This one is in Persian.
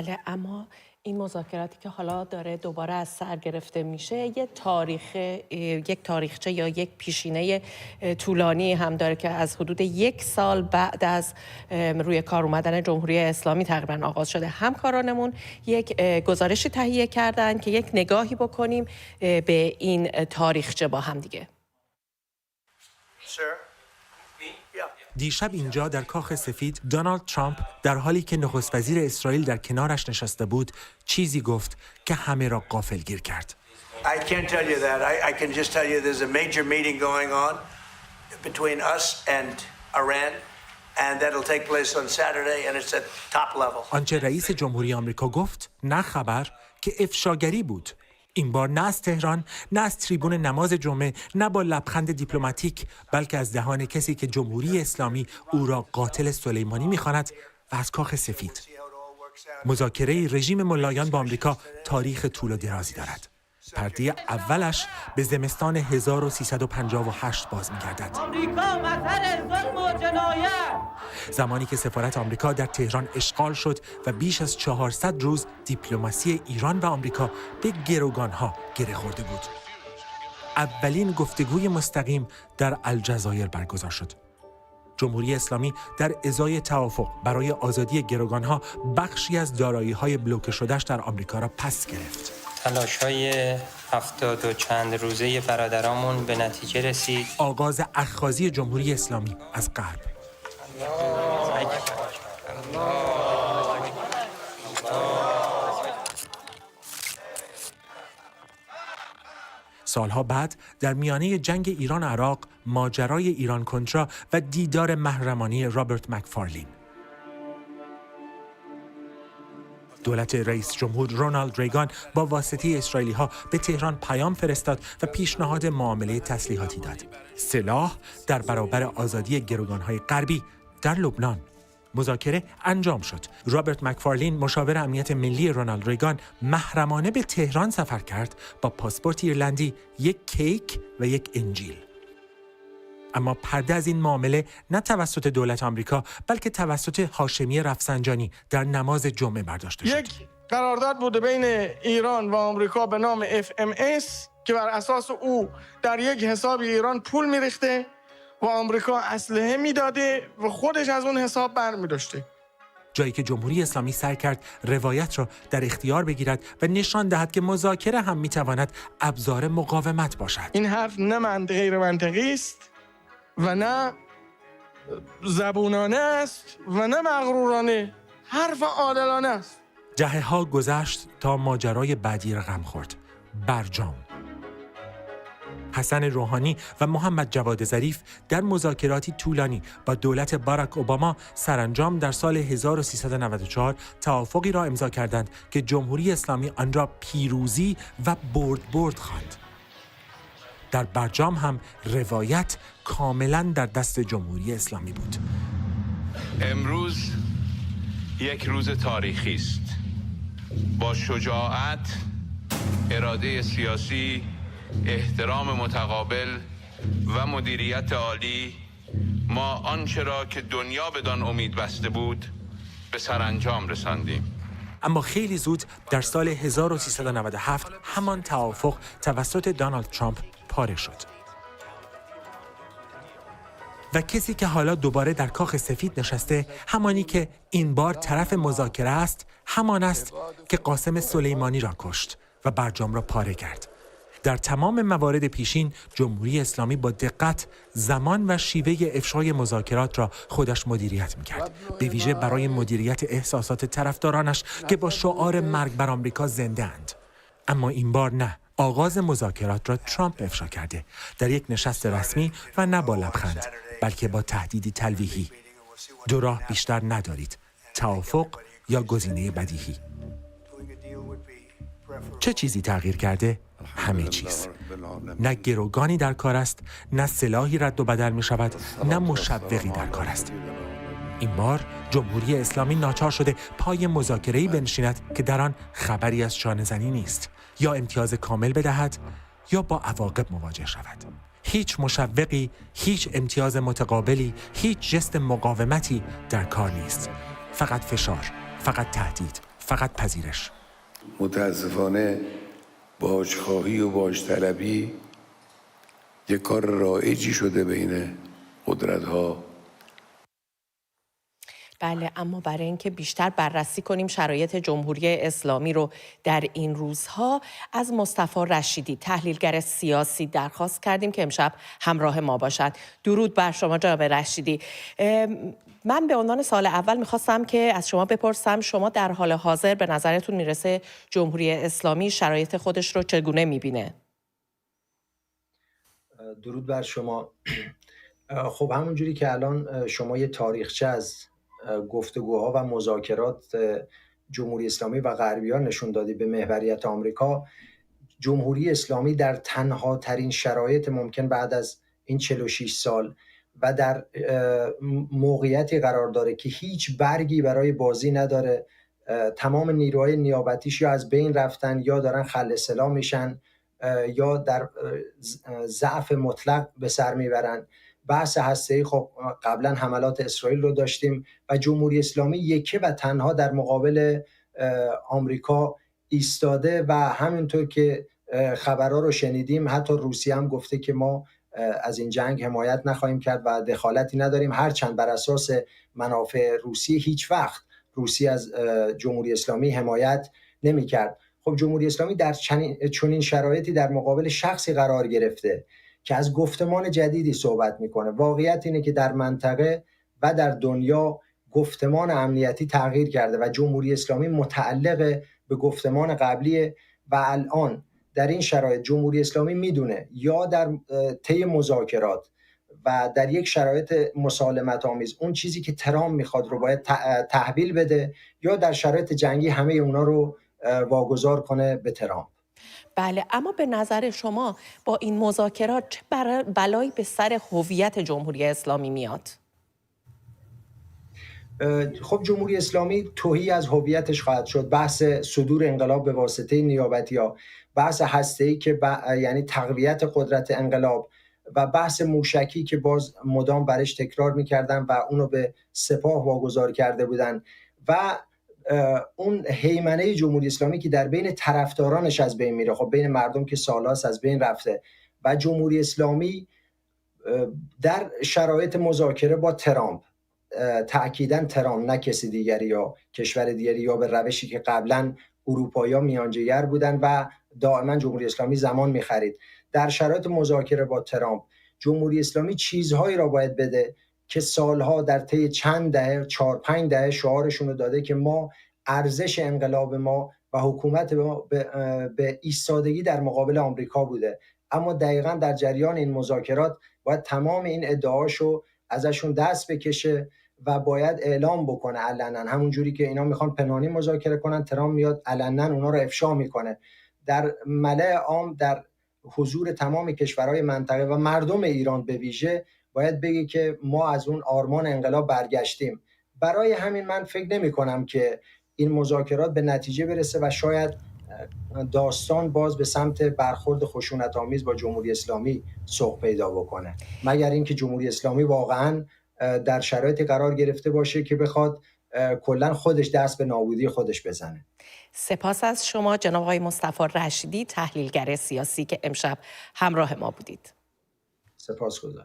بله، اما این مذاکراتی که حالا داره دوباره از سر گرفته میشه یک تاریخچه یا یک پیشینه طولانی هم داره که از حدود 1 سال بعد از روی کار اومدن جمهوری اسلامی تقریبا آغاز شده. همکارانمون یک گزارشی تهیه کردن که یک نگاهی بکنیم به این تاریخچه با هم دیگه. دیشب اینجا در کاخ سفید دونالد ترامپ در حالی که نخست وزیر اسرائیل در کنارش نشسته بود چیزی گفت که همه را غافلگیر کرد. I can't tell you that. I can just tell you there's a major meeting going on between us and Iran and that'll take place on Saturday and it's at top level. آنچه رئیس جمهوری آمریکا گفت نه خبر که افشاگری بود. این بار نه از تهران، نه از تریبون نماز جمعه، نه با لبخند دیپلماتیک، بلکه از دهان کسی که جمهوری اسلامی او را قاتل سلیمانی می‌خواند و از کاخ سفید. مذاکره رژیم ملایان با آمریکا تاریخ طول و درازی دارد. پرده اولش به زمستان 1358 باز می‌گردد. زمانی که سفارت آمریکا در تهران اشغال شد و بیش از 400 روز دیپلماسی ایران و آمریکا به گروگان‌ها گره خورده بود. اولین گفتگوی مستقیم در الجزایر برگزار شد. جمهوری اسلامی در ازای توافق برای آزادی گروگان‌ها بخشی از دارایی‌های بلوکه شده‌اش در آمریکا را پس گرفت. تلاش‌های 70 و چند روزه برادرامون به نتیجه رسید. آغاز اخاذی جمهوری اسلامی از غرب. سالها بعد در میانه جنگ ایران عراق ماجرای ایران کنترا و دیدار محرمانه رابرت مکفارلین. دولت رئیس جمهور رونالد ریگان با واسطه اسرائیلی‌ها به تهران پیام فرستاد و پیشنهاد معامله تسلیحاتی داد. سلاح در برابر آزادی گروگان‌های غربی در لبنان. مذاکره انجام شد. رابرت مکفارلین مشاور امنیت ملی رونالد ریگان محرمانه به تهران سفر کرد با پاسپورت ایرلندی، یک کیک و یک انجیل. اما پرده از این معامله نه توسط دولت آمریکا بلکه توسط هاشمی رفسنجانی در نماز جمعه برداشته شد. یک قرارداد بوده بین ایران و آمریکا به نام FMS که بر اساس او در یک حساب ایران پول می‌ریخته و آمریکا اسلحه میداده و خودش از اون حساب برمی‌داشته. جایی که جمهوری اسلامی سعی کرد روایت را در اختیار بگیرد و نشان دهد که مذاکره هم می‌تواند ابزار مقاومت باشد. این حرف نه غیر منطقی است و نه زبونانه است و نه مغرورانه، حرف عادلانه است. دهه‌ها گذشت تا ماجرای بعدی رقم خورد. برجام. حسن روحانی و محمد جواد ظریف در مذاکراتی طولانی با دولت باراک اوباما سرانجام در سال 1394 توافقی را امضا کردند که جمهوری اسلامی آن را پیروزی و برد خواند. در برجام هم روایت کاملا در دست جمهوری اسلامی بود. امروز یک روز تاریخی است. با شجاعت، اراده سیاسی، احترام متقابل و مدیریت عالی ما آنچه را که دنیا بدان امید بسته بود به سرانجام رساندیم. اما خیلی زود در سال 1397 همان توافق توسط دونالد ترامپ پاره شد. و کسی که حالا دوباره در کاخ سفید نشسته، همانی که این بار طرف مذاکره است، همان است که قاسم سلیمانی را کشت و برجام را پاره کرد. در تمام موارد پیشین جمهوری اسلامی با دقت زمان و شیوه افشای مذاکرات را خودش مدیریت می‌کرد، به ویژه برای مدیریت احساسات طرفدارانش که با شعار مرگ بر آمریکا زنده اند. اما این بار نه، آغاز مذاکرات را ترامپ افشا کرده، در یک نشست رسمی و نه با لبخند بلکه با تهدیدی تلویحی. دو راه بیشتر ندارید، توافق یا گزینه بدیهی. چه چیزی تغییر کرده؟ همه چیز. نه گروگانی در کار است، نه سلاحی رد و بدل می شود، نه مشوقی در کار است. این بار جمهوری اسلامی ناچار شده پای مذاکره‌ای بنشیند که در آن خبری از شانه‌زنی نیست، یا امتیاز کامل بدهد یا با عواقب مواجه شود. هیچ مشوقی، هیچ امتیاز متقابلی، هیچ جست مقاومتی در کار نیست. فقط فشار، فقط تهدید، فقط پذیرش. متاسفانه باجخواهی و باجطلبی یک کار رایجی شده بین قدرت‌ها. بله، اما برای اینکه بیشتر بررسی کنیم شرایط جمهوری اسلامی رو در این روزها، از مصطفی رشیدی تحلیلگر سیاسی درخواست کردیم که امشب همراه ما باشند. درود بر شما جناب رشیدی. من به عنوان سوال اول میخواستم که از شما بپرسم، شما در حال حاضر به نظرتون میرسه جمهوری اسلامی شرایط خودش رو چگونه میبینه؟ درود بر شما. خب همونجوری که الان شما یه تاریخچه از گفتگوها و مذاکرات جمهوری اسلامی و غربیان نشون دادی به محوریت آمریکا، جمهوری اسلامی در تنها ترین شرایط ممکن بعد از این 46 سال و در موقعیتی قرار داره که هیچ برگی برای بازی نداره. تمام نیروهای نیابتیش یا از بین رفتن یا دارن خل سلا میشن یا در ضعف مطلق به سر میبرن. بحث هسته‌ای خب قبلا حملات اسرائیل رو داشتیم و جمهوری اسلامی یکه و تنها در مقابل آمریکا ایستاده و همینطور که خبرها رو شنیدیم حتی روسیه هم گفته که ما از این جنگ حمایت نخواهیم کرد و دخالتی نداریم، هرچند بر اساس منافع روسیه هیچ وقت روسیه از جمهوری اسلامی حمایت نمی کرد. خب جمهوری اسلامی در چنین شرایطی در مقابل شخصی قرار گرفته که از گفتمان جدیدی صحبت میکنه. واقعیت اینه که در منطقه و در دنیا گفتمان امنیتی تغییر کرده و جمهوری اسلامی متعلق به گفتمان قبلی و الان در این شرایط جمهوری اسلامی میدونه یا در طی مذاکرات و در یک شرایط مسالمت آمیز اون چیزی که ترامپ میخواد رو باید تحویل بده یا در شرایط جنگی همه اونا رو واگذار کنه به ترامپ. بله، اما به نظر شما با این مذاکرات چه بلایی به سر هویت جمهوری اسلامی میاد؟ خب جمهوری اسلامی تهی از هویتش خواهد شد. بحث صدور انقلاب به واسطه نیابتی‌ها، بحث هسته‌ای که یعنی تقویت قدرت انقلاب و بحث موشکی که باز مدام برش تکرار می‌کردن و اونو به سپاه واگذار کرده بودن و اون هیمنه جمهوری اسلامی که در بین طرفدارانش از بین میره، خب بین مردم که سال‌هاست از بین رفته و جمهوری اسلامی در شرایط مذاکره با ترامپ، تأکیداً ترامپ نه کسی دیگری یا کشور دیگری یا به روشی که قبلاً اروپایی‌ها میانجیگر بودن و دائما جمهوری اسلامی زمان می‌خرید، در شرایط مذاکره با ترامپ جمهوری اسلامی چیزهایی را باید بده که سالها در طی چند دهه 4-5 دهه شعارشون رو داده که ما ارزش انقلاب ما و حکومت ما به ایستادگی در مقابل آمریکا بوده. اما دقیقاً در جریان این مذاکرات باید تمام این ادعاشو ازشون دست بکشه و باید اعلام بکنه علنا، همون جوری که اینا میخوان پنهانی مذاکره کنن، ترامپ میاد علنا اونا رو افشا میکنه در ملأ عام، در حضور تمام کشورهای منطقه و مردم ایران به ویژه باید بگی که ما از اون آرمان انقلاب برگشتیم. برای همین من فکر نمی کنم که این مذاکرات به نتیجه برسه و شاید داستان باز به سمت برخورد خشونت‌آمیز با جمهوری اسلامی سوق پیدا بکنه، مگر اینکه جمهوری اسلامی واقعاً در شرایطی قرار گرفته باشه که بخواد کلاً خودش دست به نابودی خودش بزنه. سپاس از شما جناب آقای مصطفی رشیدی، تحلیلگر سیاسی که امشب همراه ما بودید. سپاسگزارم.